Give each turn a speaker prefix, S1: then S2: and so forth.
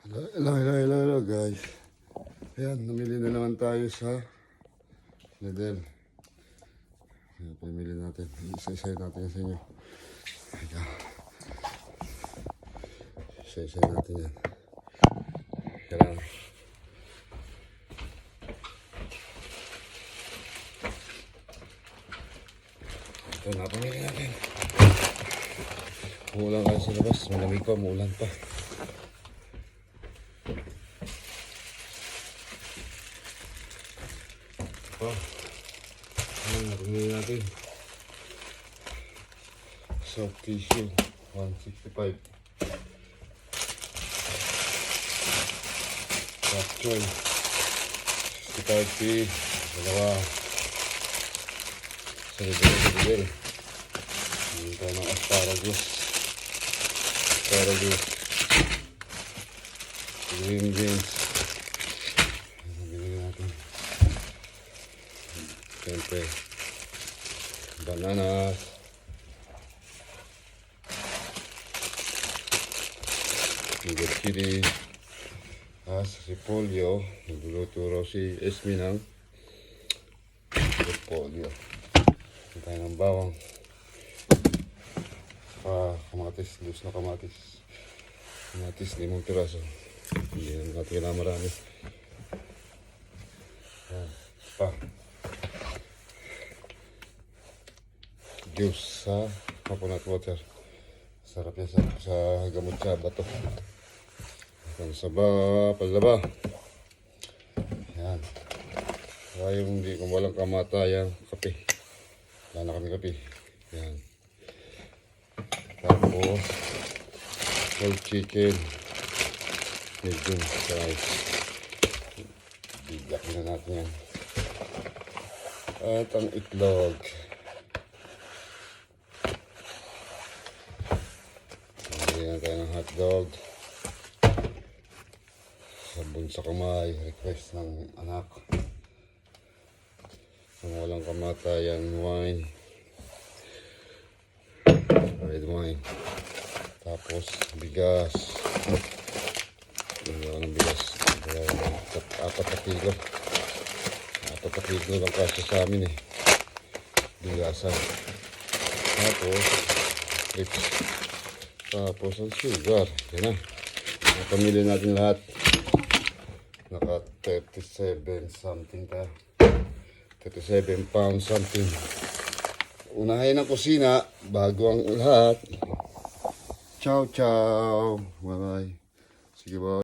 S1: Hello guys. Ayan, namili na naman tayo sa Lidl. Ayan, pamili natin. Isa-isa natin sa inyo. Ayan. Isa-isa natin yan. Kailangan. Ito na, pamili natin. Umulan kayo sa labas. Malamig pa, umulan pa. Ayan, napamili natin. Soft tissue, 165. Pak choy, 65p. Dalawa. Sa Lidl. Hindi tayo ng asparagus. Green beans. Nabili natin. Siyempre, bananas. Sugar chili. Repolyo. Nagluluto raw si Esme ng repolyo. Tayo ng bawang. Kamatis. Lus na kamatis. Kamatis, 5 piraso. Hindi naman natin kailangan marami. Juice sa coconut water. Sarap yan sa gamot sa bato. Palaba. Yan. Kaya yung hindi kung walang kamatayan, kape. Wala na kami kape. Yan. Tapos, whole chicken. Medium size. Bigakin na natin yan. At ang itlog. Bigyan tayo ng hotdog. Sabon sa kamay. Request ng anak. Kung walang kamatayan, wine. Red wine. Tapos, bigas. Bigyan ko ng bigas. 4 kilo. 4 kilo lang kasi sa amin eh. Bigasan. Tapos, chips. Tapos ang sugar. Yan na. Napamili natin lahat. Naka 37 something tayo. 37 pounds something. Unahin ang kusina bago ang lahat. Ciao. Bye bye. Sige bye.